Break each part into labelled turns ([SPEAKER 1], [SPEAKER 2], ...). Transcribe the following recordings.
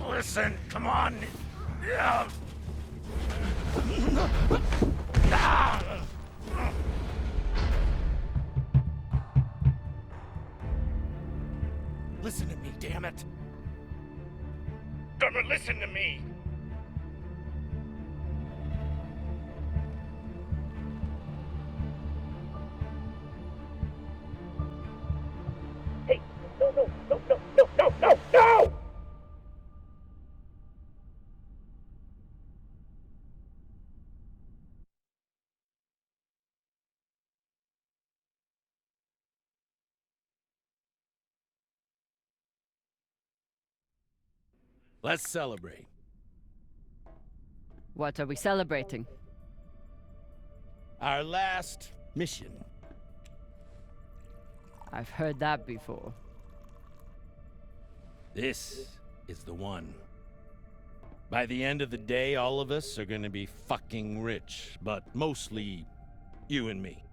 [SPEAKER 1] Listen, come on. Listen to me, damn it. Gonna listen to me. Hey, no! Let's celebrate.
[SPEAKER 2] What are we celebrating?
[SPEAKER 1] Our last mission.
[SPEAKER 2] I've heard that before.
[SPEAKER 1] This is the one. By the end of the day, all of us are gonna be fucking rich, but mostly you and me.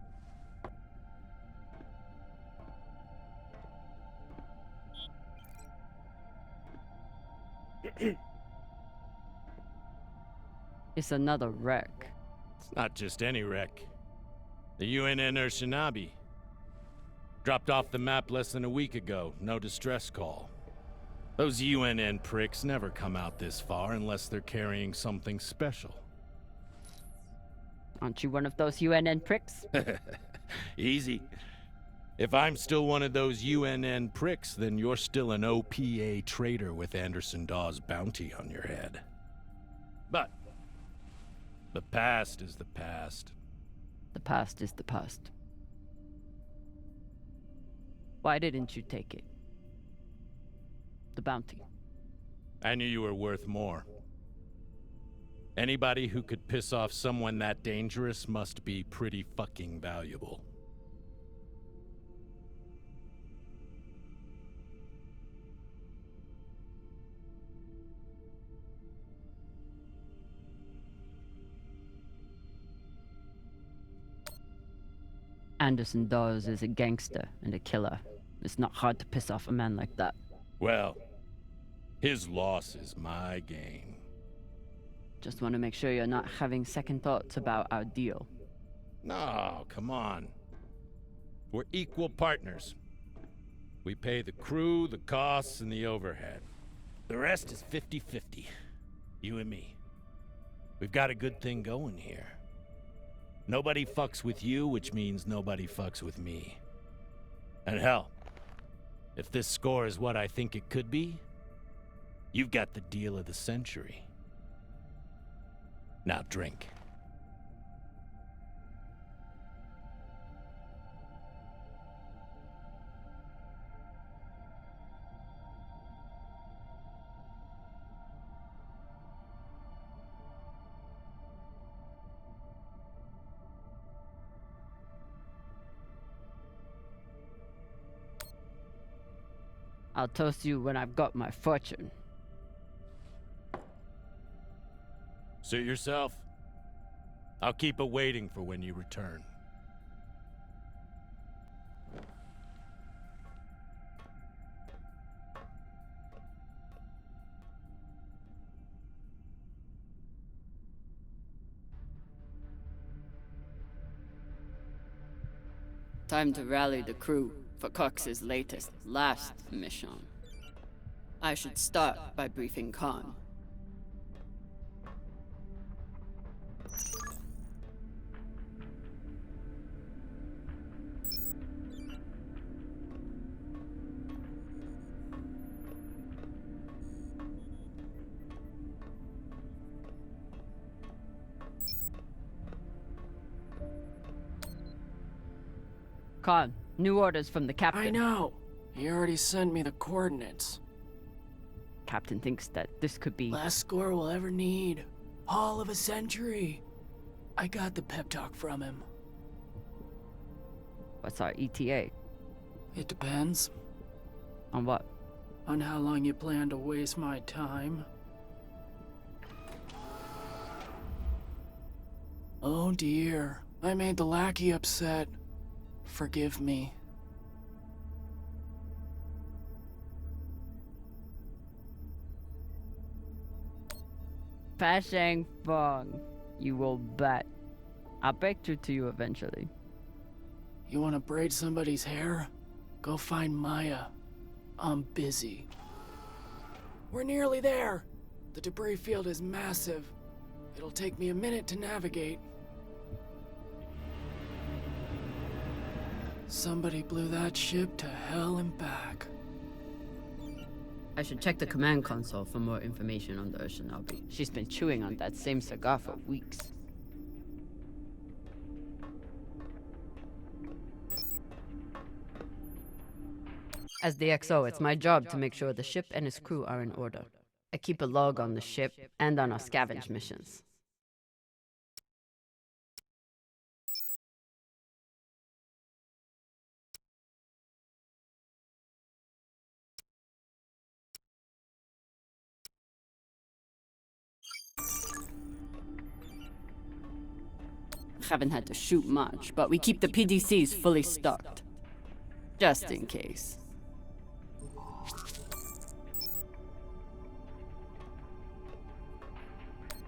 [SPEAKER 2] It's another wreck.
[SPEAKER 1] It's not just any wreck. The UNNer Shinabi. Dropped off the map less than a week ago. No distress call. Those UNN pricks never come out this far unless they're carrying something special.
[SPEAKER 2] Aren't you one of those UNN pricks?
[SPEAKER 1] Easy. If I'm still one of those UNN pricks, then you're still an OPA traitor with Anderson Dawes' bounty on your head. But the past is the past.
[SPEAKER 2] The past is the past. Why didn't you take it? The bounty.
[SPEAKER 1] I knew you were worth more. Anybody who could piss off someone that dangerous must be pretty fucking valuable.
[SPEAKER 2] Anderson Dawes is a gangster and a killer. It's not hard to piss off a man like that.
[SPEAKER 1] Well, his loss is my gain.
[SPEAKER 2] Just want to make sure you're not having second thoughts about our deal.
[SPEAKER 1] No, come on. We're equal partners. We pay the crew, the costs, and the overhead. The rest is 50-50. You and me. We've got a good thing going here. Nobody fucks with you, which means nobody fucks with me. And hell, if this score is what I think it could be, you've got the deal of the century. Now drink.
[SPEAKER 2] I'll toast you when I've got my fortune.
[SPEAKER 1] Suit yourself. I'll keep it waiting for when you return.
[SPEAKER 2] Time to rally the crew for Cox's last mission. I should start by briefing Khan. Khan, new orders from the captain.
[SPEAKER 3] I know. He already sent me the coordinates.
[SPEAKER 2] Captain thinks that this could be...
[SPEAKER 3] Last score we'll ever need. Haul of a century. I got the pep talk from him.
[SPEAKER 2] What's our ETA?
[SPEAKER 3] It depends.
[SPEAKER 2] On what?
[SPEAKER 3] On how long you plan to waste my time. Oh dear. I made the lackey upset. Forgive me.
[SPEAKER 2] Pashang Fong, you will bet. I'll break through to you eventually.
[SPEAKER 3] You wanna braid somebody's hair? Go find Maya. I'm busy. We're nearly there. The debris field is massive. It'll take me a minute to navigate. Somebody blew that ship to hell and back.
[SPEAKER 2] I should check the command console for more information on the Urshanabi. She's been chewing on that same cigar for weeks. As the XO, it's my job to make sure the ship and its crew are in order. I keep a log on the ship and on our scavenge missions. Haven't had to shoot much, but we keep the PDCs fully stocked. Just in case.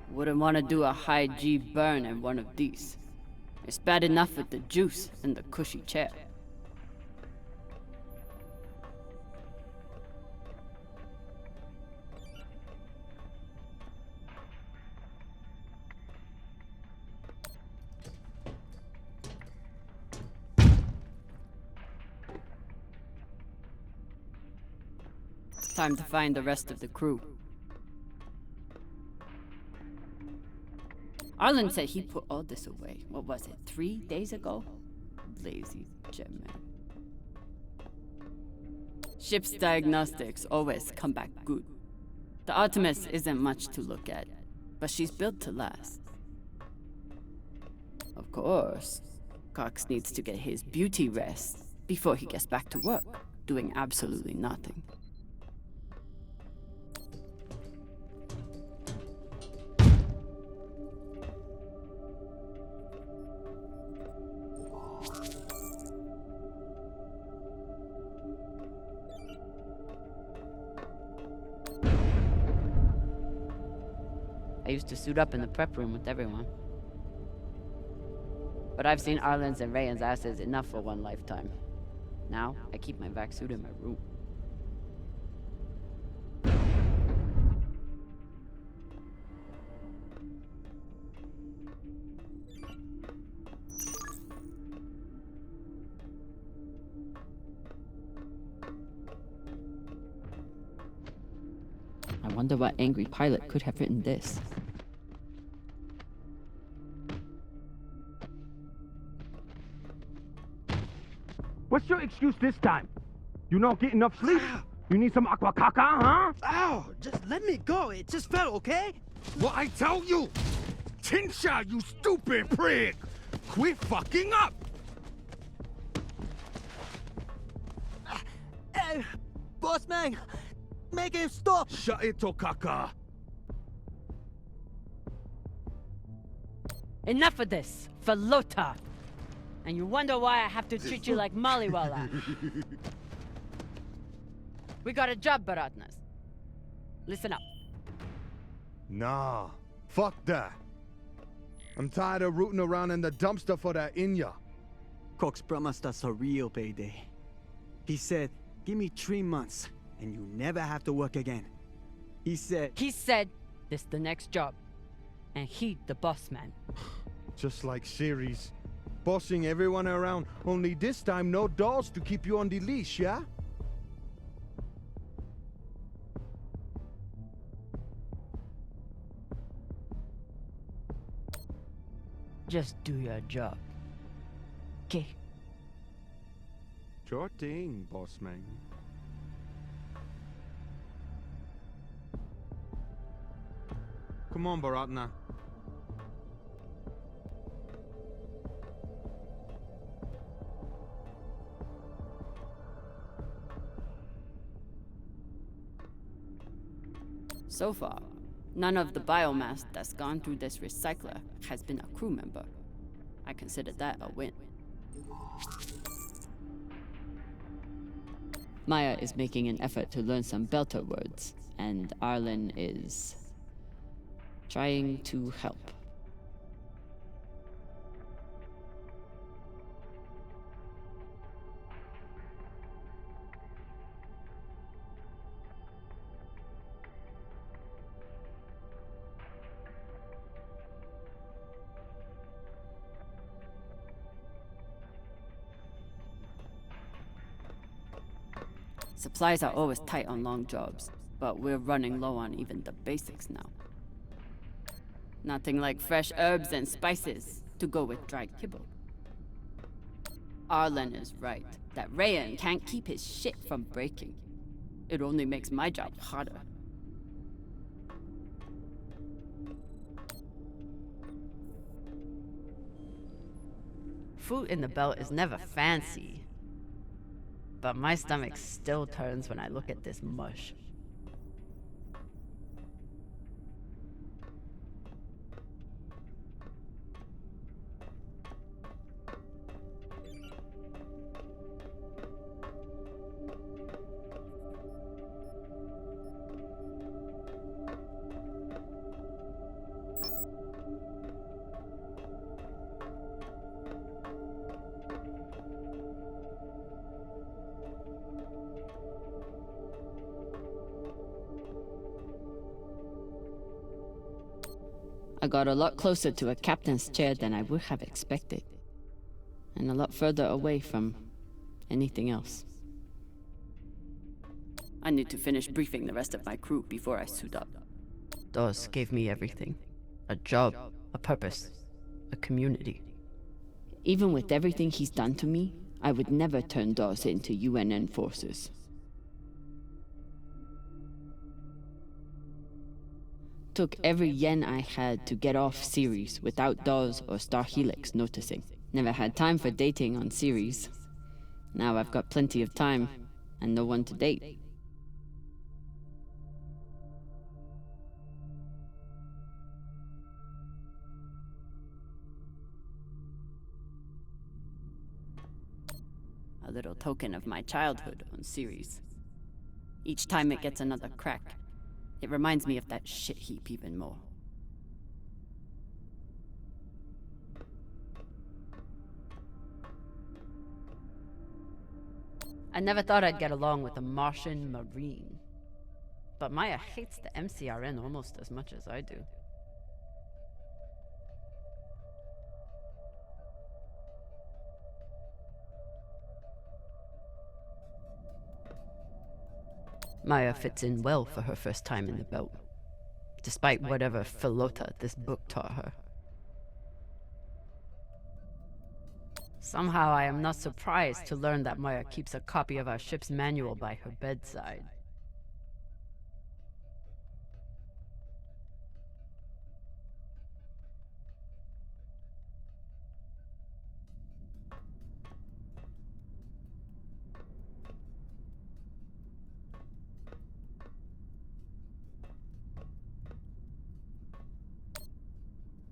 [SPEAKER 2] Wouldn't want to do a high G burn in one of these. It's bad enough with the juice and the cushy chair. Time to find the rest of the crew. Arlen said he put all this away. What was it, 3 days ago? Lazy Jetman. Ship's diagnostics always come back good. The Artemis isn't much to look at, but she's built to last. Of course, Cox needs to get his beauty rest before he gets back to work, doing absolutely nothing. I used to suit up in the prep room with everyone. But I've seen Arlen's and Rayan's asses enough for one lifetime. Now, I keep my vac suit in my room. I wonder what angry pilot could have written this.
[SPEAKER 4] What's your excuse this time? You not get enough sleep? You need some aqua caca, huh?
[SPEAKER 5] Ow! Just let me go. It just fell, okay?
[SPEAKER 1] What I tell you? Tinsha, you stupid prig! Quit fucking up!
[SPEAKER 5] Hey, boss man, make him stop.
[SPEAKER 1] Shut it, Tokaka.
[SPEAKER 2] Enough of this, Falota! And you wonder why I have to treat you like Maliwala. We got a job, Baratnas. Listen up.
[SPEAKER 6] Nah, fuck that. I'm tired of rooting around in the dumpster for that Inya.
[SPEAKER 5] Cox promised us a real payday. He said, give me 3 months, and you never have to work again. He said,
[SPEAKER 2] this the next job. And he the boss man.
[SPEAKER 6] Just like Series. Bossing everyone around, only this time no dolls to keep you on the leash, yeah?
[SPEAKER 2] Just do your job. Okay?
[SPEAKER 6] Sure thing, boss man. Come on, Baratna.
[SPEAKER 2] So far, none of the biomass that's gone through this recycler has been a crew member. I consider that a win. Maya is making an effort to learn some Belter words, and Arlen is trying to help. Supplies are always tight on long jobs, but we're running low on even the basics now. Nothing like fresh herbs and spices to go with dry kibble. Arlen is right, that Rayan can't keep his shit from breaking. It only makes my job harder. Food in the belt is never fancy, but my stomach still turns when I look at this mush. I got a lot closer to a captain's chair than I would have expected, and a lot further away from anything else. I need to finish briefing the rest of my crew before I suit up. Dawes gave me everything. A job, a purpose, a community. Even with everything he's done to me, I would never turn Dawes into UNN forces. Took every yen I had to get off Ceres without Dawes or Star Helix noticing. Never had time for dating on Ceres. Now I've got plenty of time and no one to date. A little token of my childhood on Ceres. Each time it gets another crack, it reminds me of that shit heap even more. I never thought I'd get along with a Martian Marine. But Maya hates the MCRN almost as much as I do. Maya fits in well for her first time in the belt, despite whatever philota this book taught her. Somehow I am not surprised to learn that Maya keeps a copy of our ship's manual by her bedside.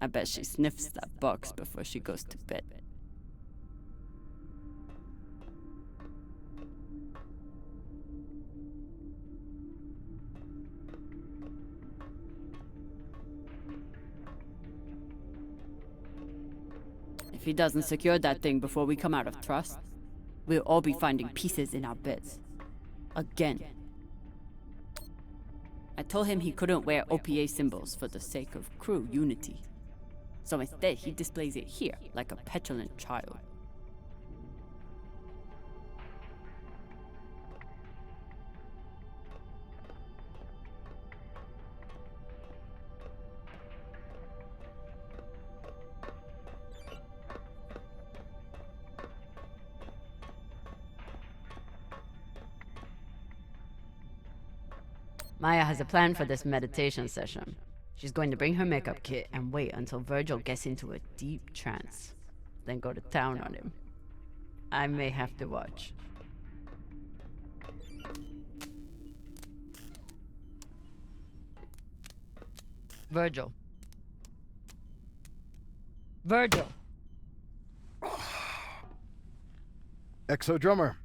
[SPEAKER 2] I bet she sniffs that box before she goes to bed. If he doesn't secure that thing before we come out of trust, we'll all be finding pieces in our beds. Again. I told him he couldn't wear OPA symbols for the sake of crew unity. So instead, he displays it here, like a petulant child. Maya has a plan for this meditation session. She's going to bring her makeup kit and wait until Virgil gets into a deep trance, then go to town on him. I may have to watch. Virgil. Virgil!
[SPEAKER 6] Exo drummer.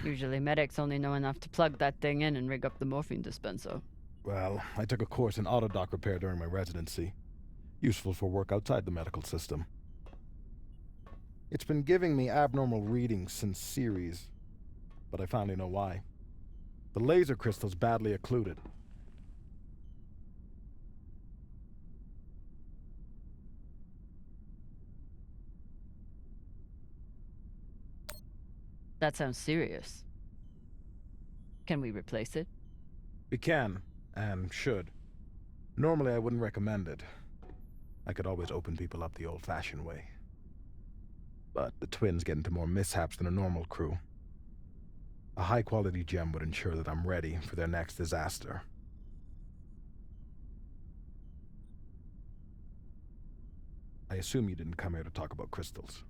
[SPEAKER 2] Usually medics only know enough to plug that thing in and rig up the morphine dispenser.
[SPEAKER 7] Well, I took a course in autodock repair during my residency. Useful for work outside the medical system. It's been giving me abnormal readings since Series, but I finally know why. The laser crystal's badly occluded.
[SPEAKER 2] That sounds serious. Can we replace it?
[SPEAKER 7] We can, and should. Normally I wouldn't recommend it. I could always open people up the old-fashioned way. But the twins get into more mishaps than a normal crew. A high-quality gem would ensure that I'm ready for their next disaster. I assume you didn't come here to talk about crystals.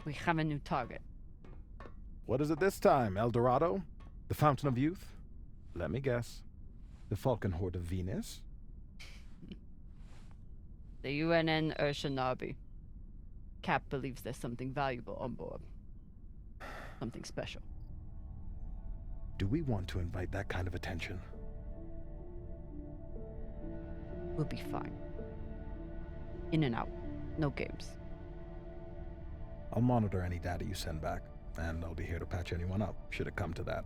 [SPEAKER 2] We have a new target.
[SPEAKER 7] What is it this time, El Dorado? The Fountain of Youth? Let me guess. The Falcon Horde of Venus?
[SPEAKER 2] The UNN Urshanabi. Cap believes there's something valuable on board. Something special.
[SPEAKER 7] Do we want to invite that kind of attention?
[SPEAKER 2] We'll be fine. In and out. No games.
[SPEAKER 7] I'll monitor any data you send back, and I'll be here to patch anyone up, should it come to that.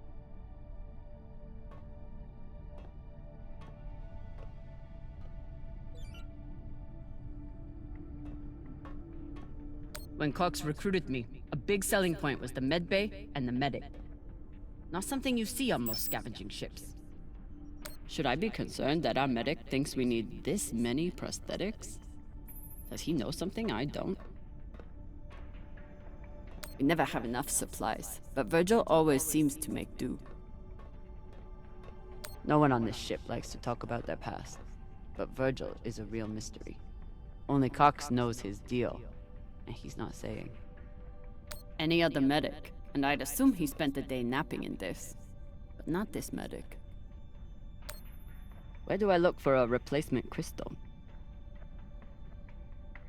[SPEAKER 2] When Cox recruited me, a big selling point was the med bay and the medic. Not something you see on most scavenging ships. Should I be concerned that our medic thinks we need this many prosthetics? Does he know something I don't? We never have enough supplies, but Virgil always seems to make do. No one on this ship likes to talk about their past, but Virgil is a real mystery. Only Cox knows his deal, and he's not saying. Any other medic, and I'd assume he spent the day napping in this, but not this medic. Where do I look for a replacement crystal?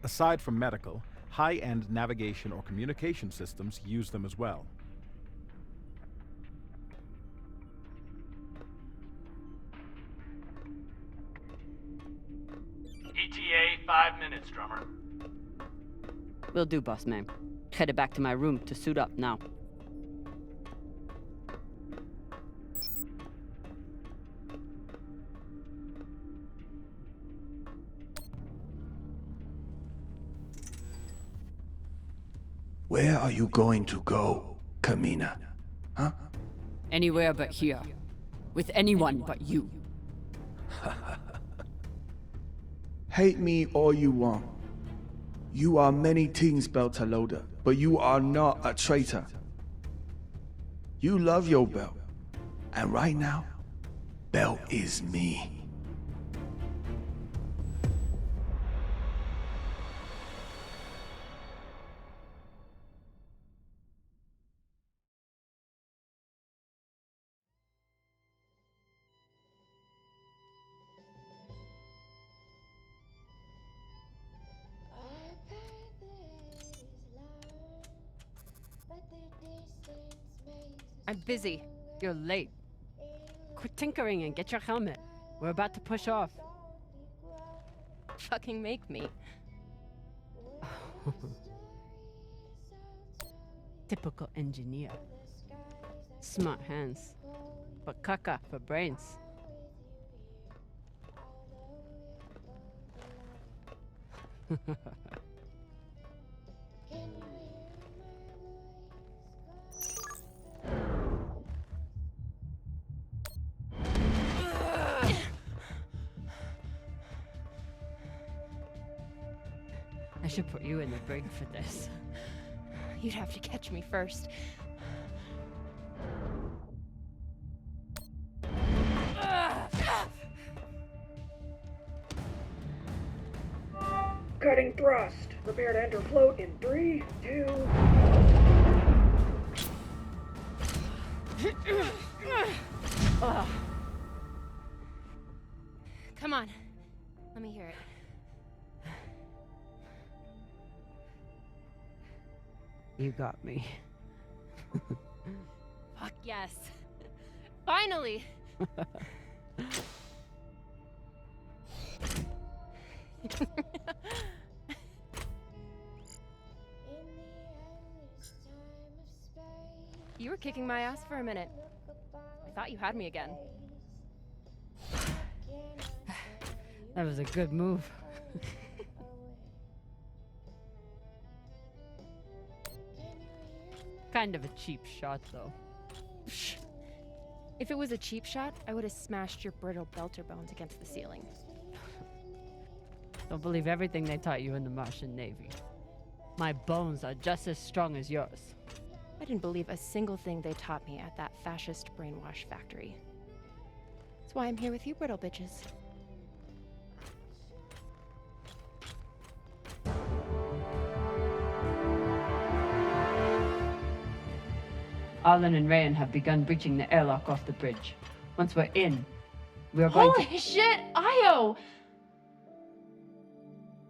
[SPEAKER 7] Aside from medical, high-end navigation or communication systems use them as well.
[SPEAKER 1] ETA 5 minutes, drummer.
[SPEAKER 2] Will do, boss man. Headed back to my room to suit up now.
[SPEAKER 8] Where are you going to go, Kamina? Huh?
[SPEAKER 2] Anywhere but here. With anyone but you.
[SPEAKER 8] Hate me all you want. You are many things, Beltaloda, but you are not a traitor. You love your Belt. And right now, Belt is me.
[SPEAKER 2] I'm busy. You're late. Quit tinkering and get your helmet. We're about to push off.
[SPEAKER 9] Fucking make me.
[SPEAKER 2] Typical engineer. Smart hands. But caca for brains. I should put you in the brig for this.
[SPEAKER 9] You'd have to catch me first.
[SPEAKER 3] Cutting thrust. Prepare to enter float in 3, 2...
[SPEAKER 9] Come on. Let me hear it.
[SPEAKER 2] You got me.
[SPEAKER 9] Fuck yes. Finally! You were kicking my ass for a minute. I thought you had me again.
[SPEAKER 2] That was a good move. Kind of a cheap shot, though.
[SPEAKER 9] If it was a cheap shot, I would have smashed your brittle belter bones against the ceiling.
[SPEAKER 2] Don't believe everything they taught you in the Martian Navy. My bones are just as strong as yours.
[SPEAKER 9] I didn't believe a single thing they taught me at that fascist brainwash factory. That's why I'm here with you, brittle bitches.
[SPEAKER 2] Arlen and Rayan have begun breaching the airlock off the bridge. Once we're in, we are going
[SPEAKER 9] Holy shit, Io!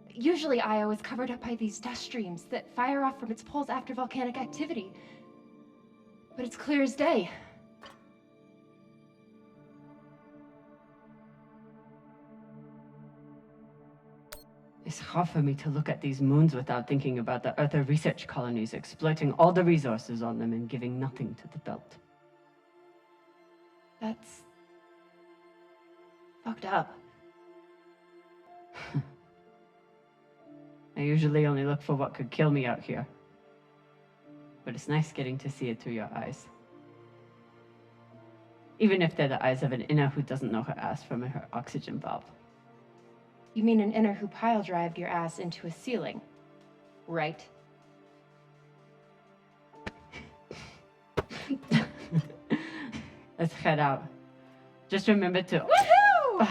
[SPEAKER 9] Usually Io is covered up by these dust streams that fire off from its poles after volcanic activity. But it's clear as day.
[SPEAKER 2] It's hard for me to look at these moons without thinking about the Earther research colonies exploiting all the resources on them and giving nothing to the belt.
[SPEAKER 9] That's fucked up.
[SPEAKER 2] I usually only look for what could kill me out here. But it's nice getting to see it through your eyes. Even if they're the eyes of an inner who doesn't know her ass from her oxygen valve.
[SPEAKER 9] You mean an inner who pile-drived your ass into a ceiling, right?
[SPEAKER 2] Let's head out. Just remember to...
[SPEAKER 9] Woohoo!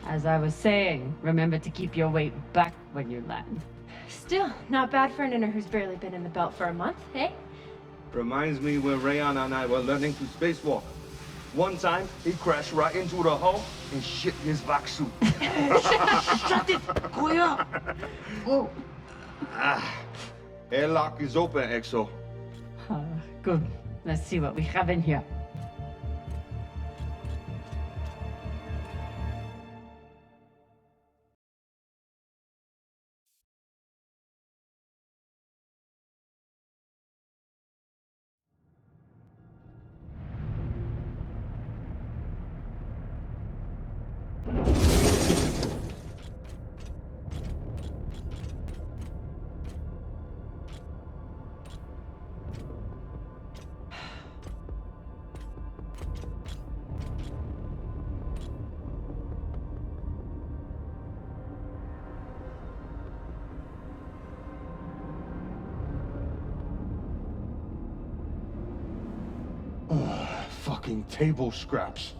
[SPEAKER 2] As I was saying, remember to keep your weight back when you land.
[SPEAKER 9] Still, not bad for an inner who's barely been in the belt for a month, hey?
[SPEAKER 10] Reminds me when Rayan and I were learning to spacewalk. One time, he crashed right into the hull and shit his vac suit.
[SPEAKER 5] Shut it! Koya! Oh.
[SPEAKER 10] Airlock is open, Exo.
[SPEAKER 2] Good. Let's see what we have in here.
[SPEAKER 6] Fucking table scraps.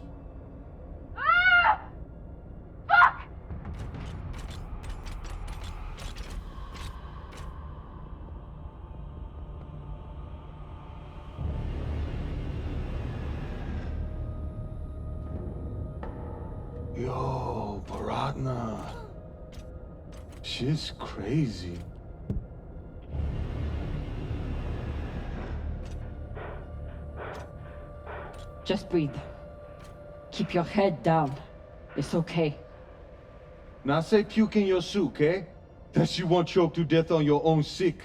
[SPEAKER 9] Ah! Fuck!
[SPEAKER 6] Yo, Baratna. Shit's crazy.
[SPEAKER 2] Just breathe. Keep your head down. It's okay.
[SPEAKER 6] Now say puke in your soup, eh? That you won't choke to death on your own sick.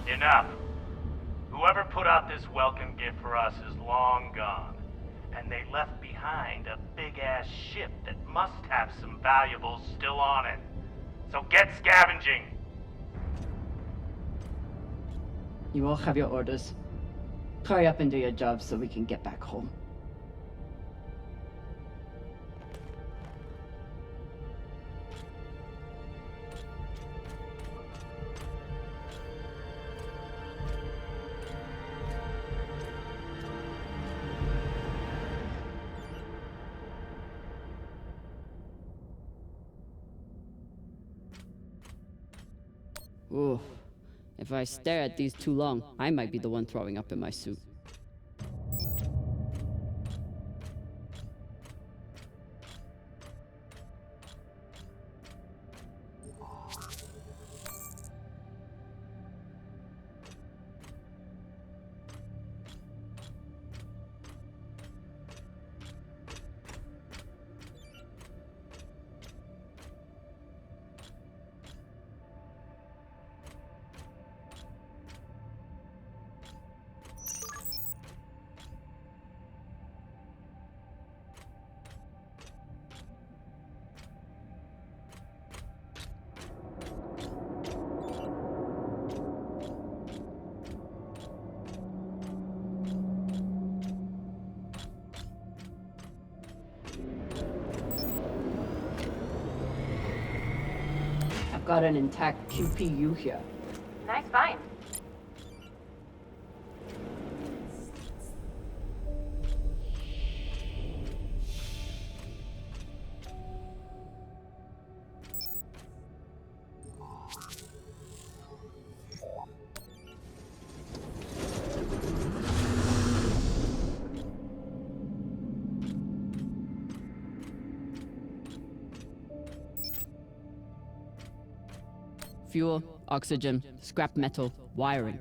[SPEAKER 1] Enough. Whoever put out this welcome gift for us is long gone. And they left behind a big-ass ship that must have some valuables still on it. So get scavenging!
[SPEAKER 2] You all have your orders. Hurry up and do your jobs so we can get back home. Ooh. If I stare at these too long, I might be the one throwing up in my suit. I've got an intact QPU here.
[SPEAKER 9] Nice find.
[SPEAKER 2] Fuel, oxygen, scrap metal, wiring.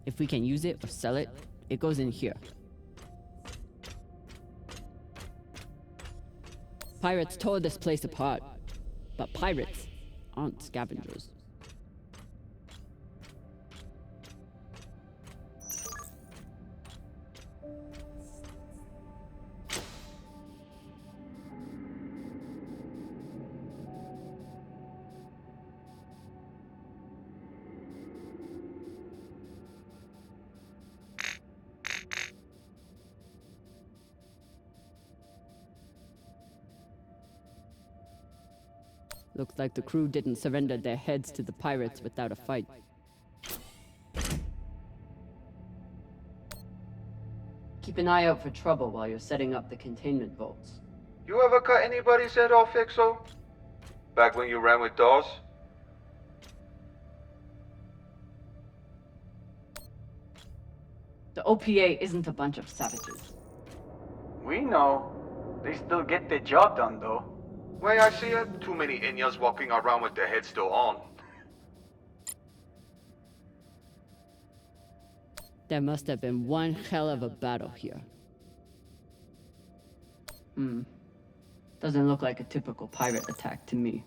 [SPEAKER 2] If we can use it or sell it, it goes in here. Pirates tore this place apart, but pirates aren't scavengers. Looks like the crew didn't surrender their heads to the pirates without a fight. Keep an eye out for trouble while you're setting up the containment vaults.
[SPEAKER 10] You ever cut anybody's head off, Exo? Back when you ran with Dawes?
[SPEAKER 2] The OPA isn't a bunch of savages.
[SPEAKER 5] We know. They still get the job done, though.
[SPEAKER 10] Way I see it, too many Inyas walking around with their heads still on.
[SPEAKER 2] There must have been one hell of a battle here. Doesn't look like a typical pirate attack to me.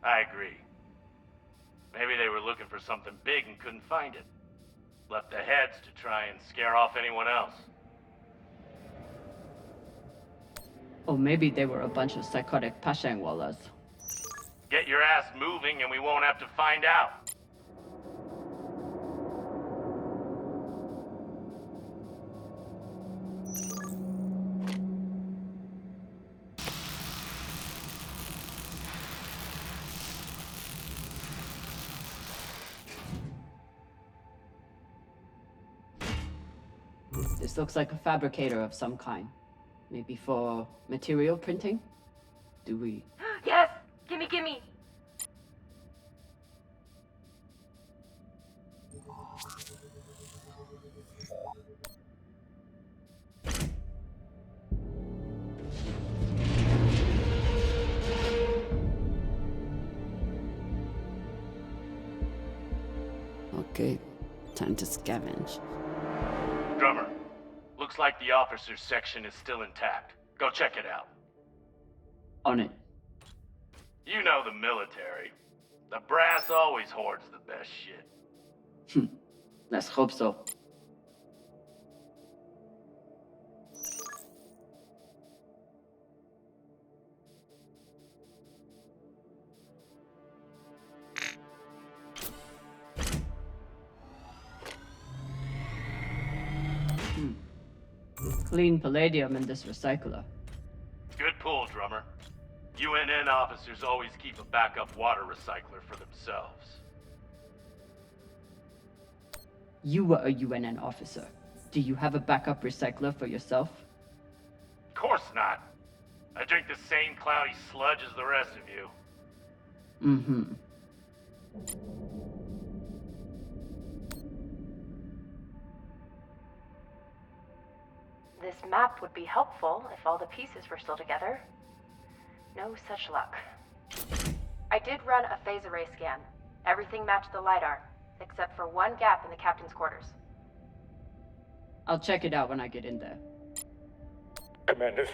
[SPEAKER 1] I agree. Maybe they were looking for something big and couldn't find it. Left the heads to try and scare off anyone else.
[SPEAKER 2] Or maybe they were a bunch of psychotic Pashangwalas.
[SPEAKER 1] Get your ass moving and we won't have to find out.
[SPEAKER 2] This looks like a fabricator of some kind. Maybe for material printing? Do we?
[SPEAKER 9] Yes! Gimme, gimme!
[SPEAKER 2] Okay, time to scavenge.
[SPEAKER 1] Drummer, looks like the officers' section is still intact. Go check it out.
[SPEAKER 2] On it.
[SPEAKER 1] You know the military. The brass always hoards the best shit.
[SPEAKER 2] Let's hope so. Clean palladium in this recycler.
[SPEAKER 1] Good pull, drummer. UNN officers always keep a backup water recycler for themselves.
[SPEAKER 2] You were a UNN officer. Do you have a backup recycler for yourself?
[SPEAKER 1] Of course not. I drink the same cloudy sludge as the rest of you.
[SPEAKER 2] Mm-hmm.
[SPEAKER 11] This map would be helpful if all the pieces were still together. No such luck. I did run a phase array scan. Everything matched the LiDAR, except for one gap in the captain's quarters.
[SPEAKER 2] I'll check it out when I get in there.
[SPEAKER 12] Commanders,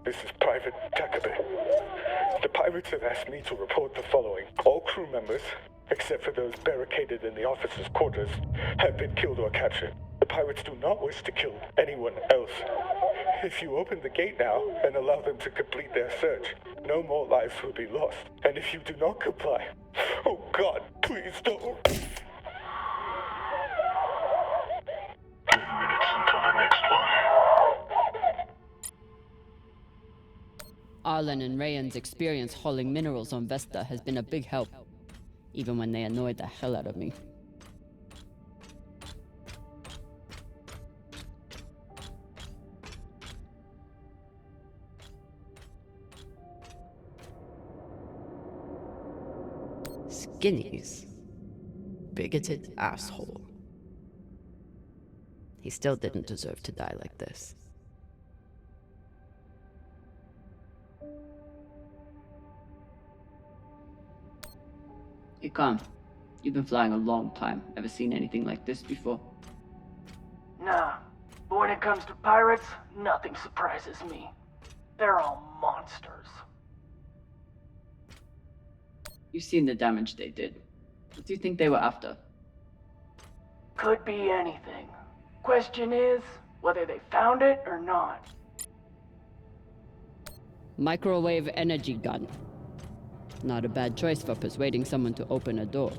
[SPEAKER 12] this is Private Takabe. The pirates have asked me to report the following. All crew members, except for those barricaded in the officers' quarters, have been killed or captured. The pirates do not wish to kill anyone else. If you open the gate now and allow them to complete their search, no more lives will be lost. And if you do not comply, oh God, please don't.
[SPEAKER 13] 2 minutes until the next one.
[SPEAKER 2] Arlen and Rayan's experience hauling minerals on Vesta has been a big help, even when they annoyed the hell out of me. Skinnies. Bigoted asshole. He still didn't deserve to die like this. Hey, Khan. You've been flying a long time. Ever seen anything like this before?
[SPEAKER 3] Nah, but when it comes to pirates, nothing surprises me. They're all monsters.
[SPEAKER 2] You've seen the damage they did. What do you think they were after?
[SPEAKER 3] Could be anything. Question is, whether they found it or not.
[SPEAKER 2] Microwave energy gun. Not a bad choice for persuading someone to open a door.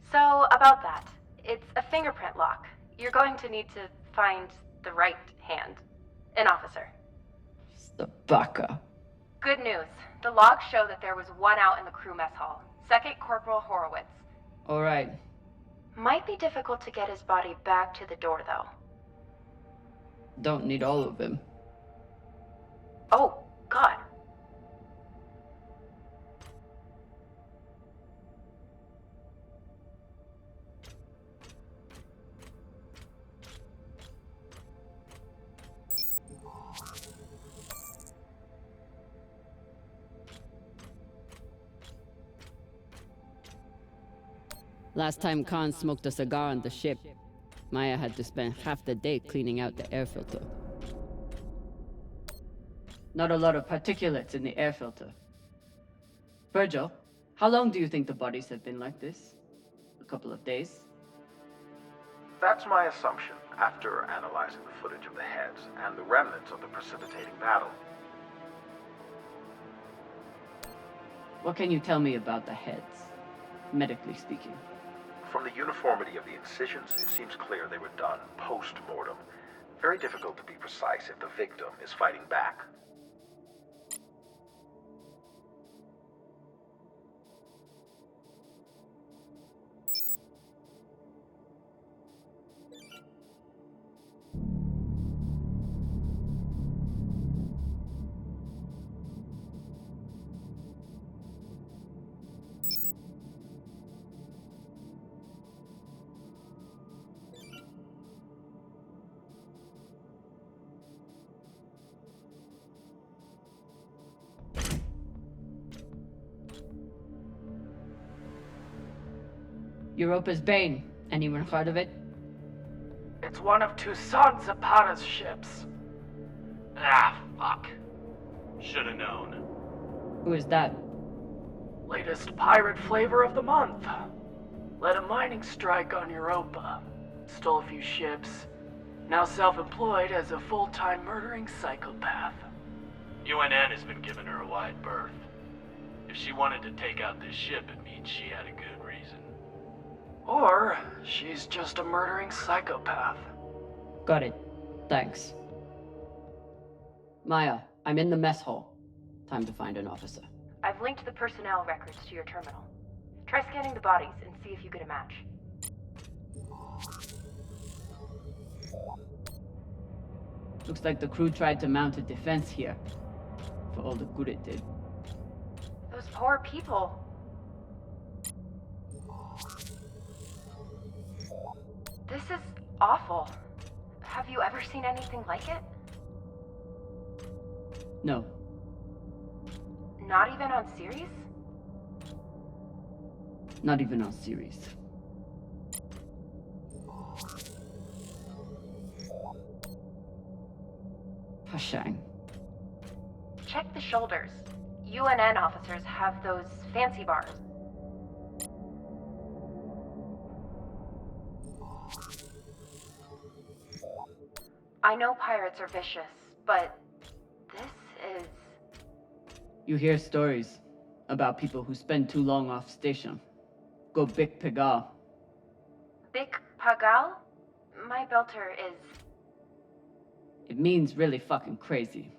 [SPEAKER 11] So, about that. It's a fingerprint lock. You're going to need to find the right hand. An officer.
[SPEAKER 2] The baka.
[SPEAKER 11] Good news. The logs show that there was one out in the crew mess hall. Second Corporal Horowitz.
[SPEAKER 2] Alright.
[SPEAKER 11] Might be difficult to get his body back to the door, though.
[SPEAKER 2] Don't need all of him.
[SPEAKER 11] Oh, God.
[SPEAKER 2] Last time Khan smoked a cigar on the ship, Maya had to spend half the day cleaning out the air filter. Not a lot of particulates in the air filter. Virgil, how long do you think the bodies have been like this? A couple of days?
[SPEAKER 14] That's my assumption, after analyzing the footage of the heads and the remnants of the precipitating battle.
[SPEAKER 2] What can you tell me about the heads, medically speaking?
[SPEAKER 14] From the uniformity of the incisions, it seems clear they were done post-mortem. Very difficult to be precise if the victim is fighting back.
[SPEAKER 2] Europa's Bane. Anyone heard of it?
[SPEAKER 3] It's one of Toussaint Zapata's ships.
[SPEAKER 1] Ah, fuck. Should've known.
[SPEAKER 2] Who is that?
[SPEAKER 3] Latest pirate flavor of the month. Led a mining strike on Europa. Stole a few ships. Now self-employed as a full-time murdering psychopath.
[SPEAKER 1] UNN has been giving her a wide berth. If she wanted to take out this ship, it means she had a good reason.
[SPEAKER 3] Or she's just a murdering psychopath.
[SPEAKER 2] Got it. Thanks. Maya, I'm in the mess hall. Time to find an officer.
[SPEAKER 11] I've linked the personnel records to your terminal. Try scanning the bodies and see if you get a match.
[SPEAKER 2] Looks like the crew tried to mount a defense here. For all the good it did.
[SPEAKER 11] Those poor people. This is awful. Have you ever seen anything like it?
[SPEAKER 2] No.
[SPEAKER 11] Not even on series?
[SPEAKER 2] Not even on series. Pashang.
[SPEAKER 11] Check the shoulders. UNN officers have those fancy bars. I know pirates are vicious, but this is...
[SPEAKER 2] You hear stories about people who spend too long off station. Go Big Pagal.
[SPEAKER 11] Big Pagal? My belter is...
[SPEAKER 2] It means really fucking crazy.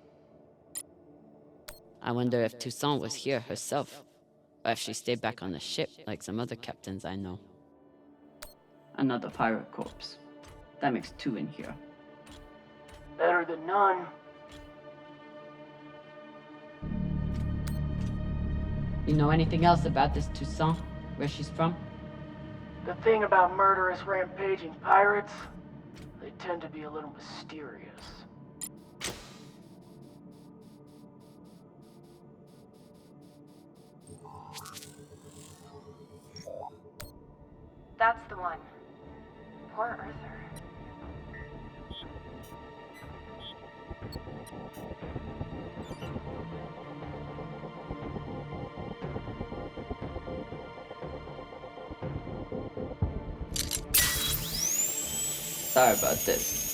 [SPEAKER 2] I wonder if Toussaint was here herself, or if she stayed back on the ship like some other captains I know. Another pirate corpse. That makes 2 in here.
[SPEAKER 3] Better than none.
[SPEAKER 2] You know anything else about this Toussaint? Where she's from?
[SPEAKER 3] The thing about murderous rampaging pirates, they tend to be a little mysterious.
[SPEAKER 11] That's the one. Poor Arthur.
[SPEAKER 2] Sorry about this.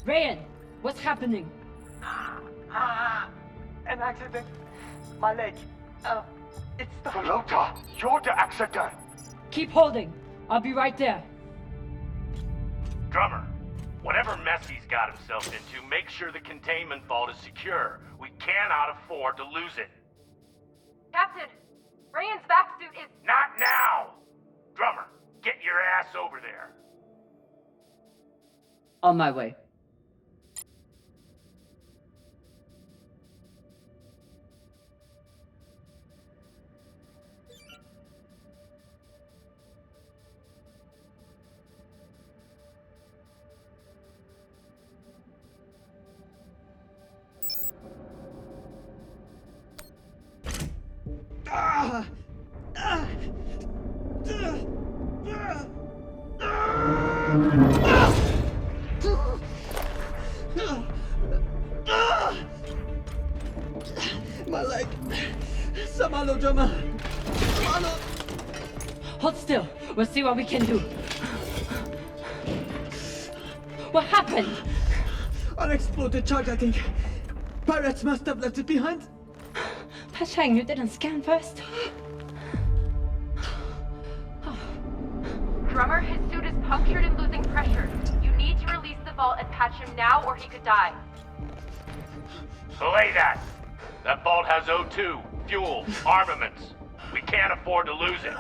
[SPEAKER 2] Rayan, what's happening?
[SPEAKER 13] An accident. My leg. It's the... Flota, you're the accident.
[SPEAKER 2] Keep holding. I'll be right there.
[SPEAKER 1] Drummer, whatever mess he's got himself into, make sure the containment vault is secure. We cannot afford to lose it.
[SPEAKER 11] Captain, Rayan's back suit is...
[SPEAKER 1] Not now! Drummer, get your ass over there.
[SPEAKER 2] On my way.
[SPEAKER 5] My leg. Samalo, drummer. Samalo.
[SPEAKER 2] Hold still. We'll see what we can do. What happened?
[SPEAKER 5] Unexploded charge, I think. Pirates must have left it behind.
[SPEAKER 2] Pashang, you didn't scan first?
[SPEAKER 11] Drummer, his suit is punctured and losing pressure. You need to release the vault and patch him now or he could die.
[SPEAKER 1] Belay that! That vault has O2, fuel, armaments. We can't afford to lose it.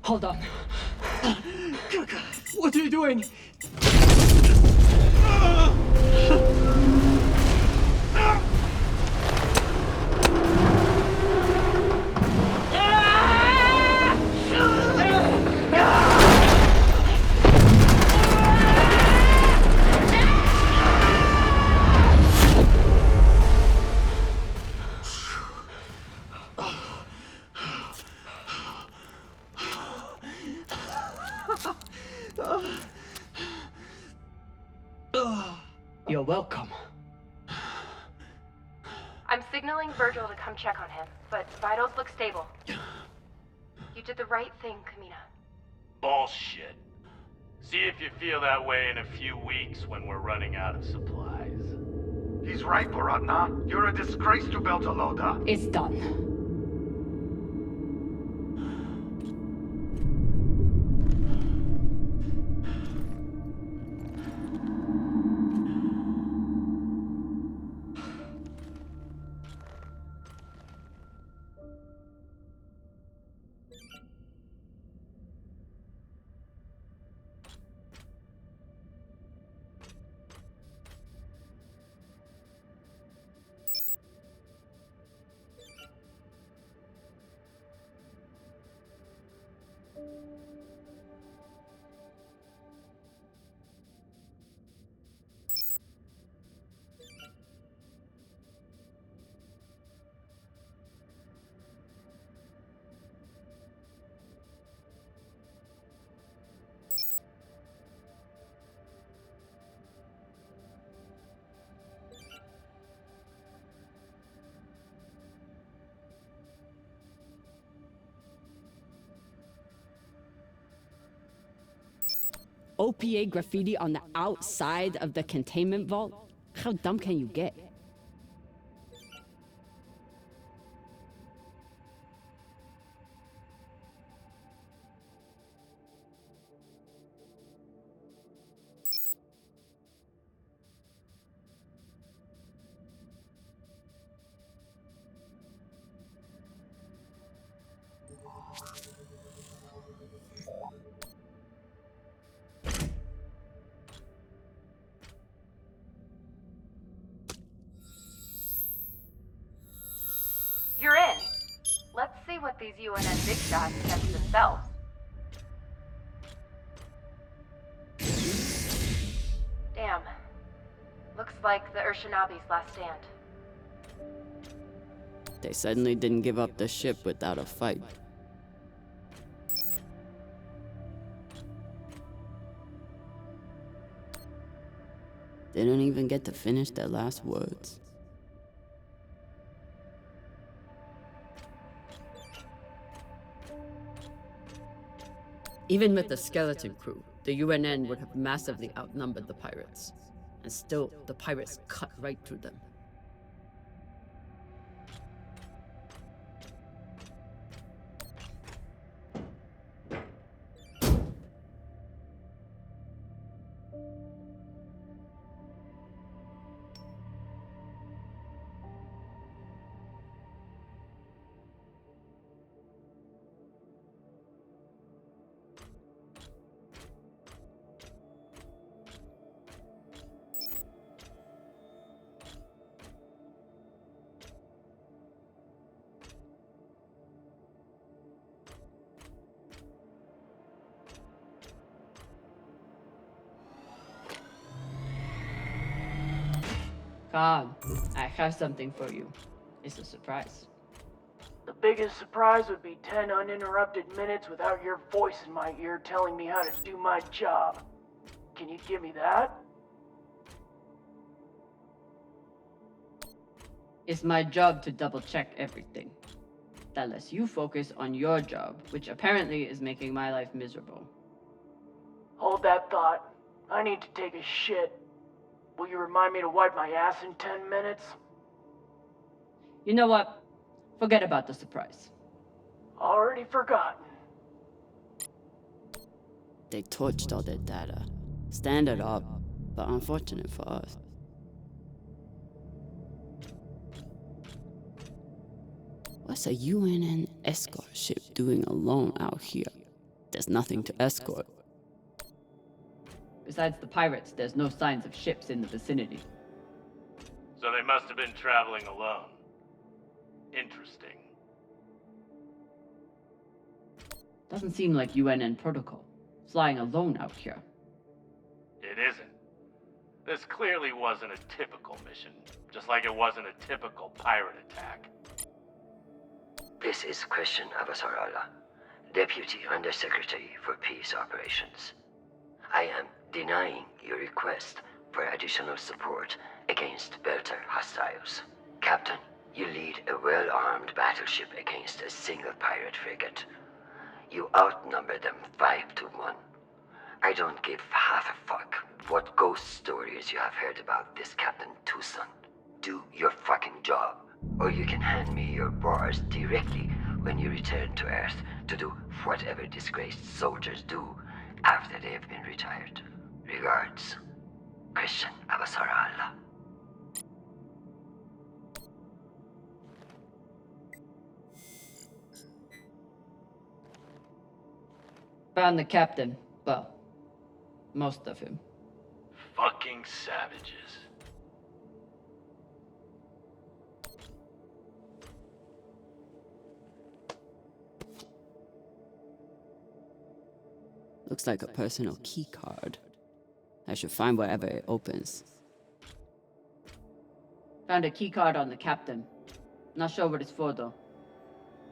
[SPEAKER 2] Hold on.
[SPEAKER 5] What are you doing?
[SPEAKER 2] welcome.
[SPEAKER 11] I'm signaling Virgil to come check on him, but vitals look stable. You did the right thing, Kamina.
[SPEAKER 1] Bullshit. See if you feel that way in a few weeks when we're running out of supplies.
[SPEAKER 14] He's right, Baratna. You're a disgrace to Beltalowda.
[SPEAKER 2] It's done. OPA graffiti on the outside of the containment vault? How dumb can you get?
[SPEAKER 11] You're in. Let's see what these UNN big shots test themselves. Damn. Looks like the Urshanabi's last stand.
[SPEAKER 2] They suddenly didn't give up the ship without a fight. They don't even get to finish their last words. Even with the skeleton crew, the UNN would have massively outnumbered the pirates. And still, the pirates cut right through them. Come, I have something for you. It's a surprise.
[SPEAKER 3] The biggest surprise would be 10 uninterrupted minutes without your voice in my ear telling me how to do my job. Can you give me that?
[SPEAKER 2] It's my job to double-check everything. That lets you focus on your job, which apparently is making my life miserable.
[SPEAKER 3] Hold that thought. I need to take a shit. Will you remind me to wipe my ass in 10 minutes?
[SPEAKER 2] You know what? Forget about the surprise.
[SPEAKER 3] Already forgotten.
[SPEAKER 2] They torched all their data. Standard up, but unfortunate for us. What's a UNN escort ship doing alone out here? There's nothing to escort. Besides the pirates, there's no signs of ships in the vicinity.
[SPEAKER 1] So they must have been traveling alone. Interesting.
[SPEAKER 2] Doesn't seem like UNN protocol. Flying alone out here.
[SPEAKER 1] It isn't. This clearly wasn't a typical mission, just like it wasn't a typical pirate attack.
[SPEAKER 15] This is Christian Avasarala, Deputy Undersecretary for Peace Operations. I am denying your request for additional support against Belter hostiles. Captain, you lead a well-armed battleship against a single pirate frigate. You outnumber them 5 to 1. I don't give half a fuck what ghost stories you have heard about this Captain Tucson. Do your fucking job, or you can hand me your bars directly when you return to Earth to do whatever disgraced soldiers do after they have been retired. Regards, Christian Abasarala.
[SPEAKER 2] Found the captain. Well, most of him.
[SPEAKER 1] Fucking savages.
[SPEAKER 2] Looks like a personal key card. I should find wherever it opens. Found a key card on the captain. Not sure what it's for though.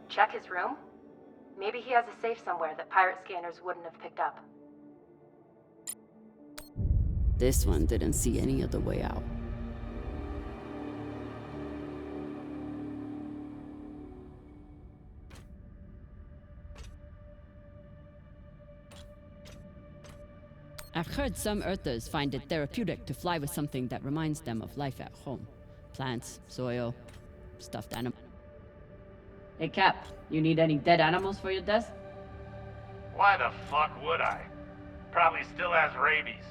[SPEAKER 11] Check his room? Maybe he has a safe somewhere that pirate scanners wouldn't have picked up.
[SPEAKER 2] This one didn't see any other way out. I've heard some Earthers find it therapeutic to fly with something that reminds them of life at home. Plants, soil, stuffed animals. Hey Cap, you need any dead animals for your desk?
[SPEAKER 1] Why the fuck would I? Probably still has rabies.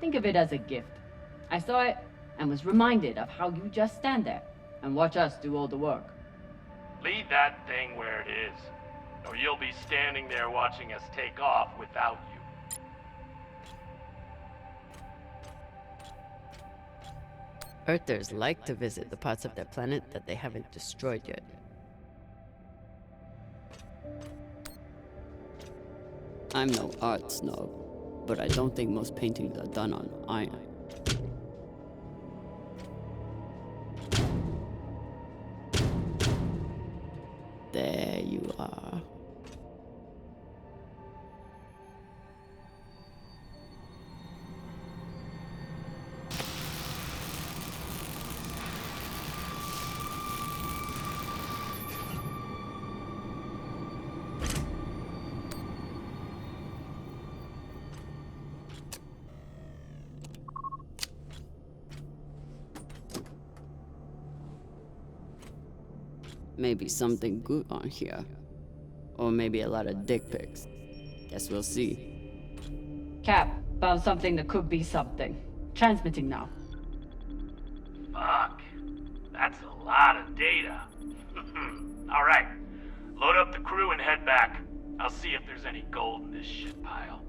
[SPEAKER 2] Think of it as a gift. I saw it and was reminded of how you just stand there and watch us do all the work.
[SPEAKER 1] Leave that thing where it is, or you'll be standing there watching us take off without you.
[SPEAKER 2] Earthers like to visit the parts of their planet that they haven't destroyed yet. I'm no art snob, but I don't think most paintings are done on iron. There you are. Maybe something good on here. Or maybe a lot of dick pics. Guess we'll see. Cap, found something that could be something. Transmitting now.
[SPEAKER 1] Fuck. That's a lot of data. Alright. Load up the crew and head back. I'll see if there's any gold in this shit pile.